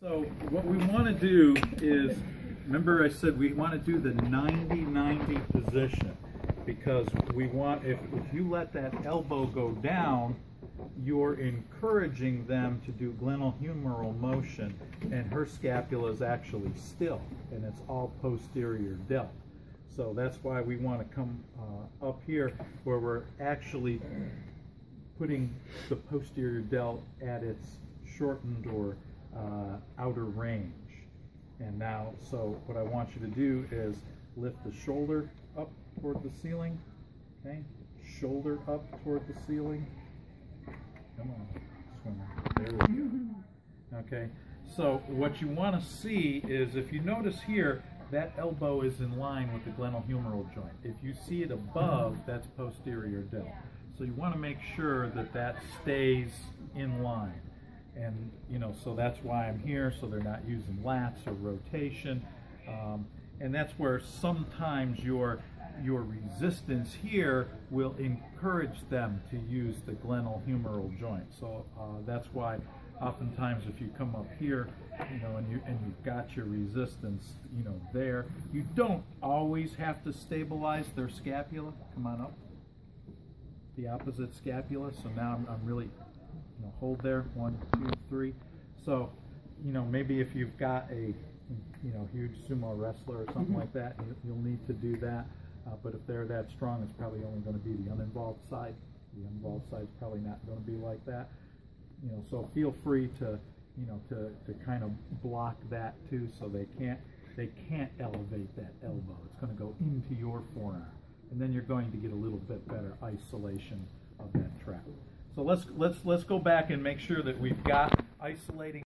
So what we want to do is, remember I said we want to do the 90-90 position, because we want, if you let that elbow go down, you're encouraging them to do glenohumeral motion, and her scapula is actually still, and it's all posterior delt. So that's why we want to come up here where we're actually putting the posterior delt at its shortened or outer range. And now, so what I want you to do is lift the shoulder up toward the ceiling, okay? Shoulder up toward the ceiling. Come on, swimmer. There we go. Okay, so what you want to see is, if you notice here, that elbow is in line with the glenohumeral joint. If you see it above, that's posterior delt. So you want to make sure that that stays in line. And, you know, so that's why I'm here, so they're not using lats or rotation. And that's where sometimes your resistance here will encourage them to use the glenohumeral joint. So that's why oftentimes if you come up here, you know, and you've got your resistance, you know, there, you don't always have to stabilize their scapula. Come on up. The opposite scapula. So now I'm really, you know, hold there, 1, 2, 3. So, you know, maybe if you've got a, you know, huge sumo wrestler or something like that, you'll need to do that. But if they're that strong, it's probably only going to be the uninvolved side. The involved side is probably not going to be like that. You know, so feel free to, you know, to kind of block that too, so they can't elevate that elbow. It's going to go into your forearm, and then you're going to get a little bit better isolation of that trap. So let's go back and make sure that we've got isolating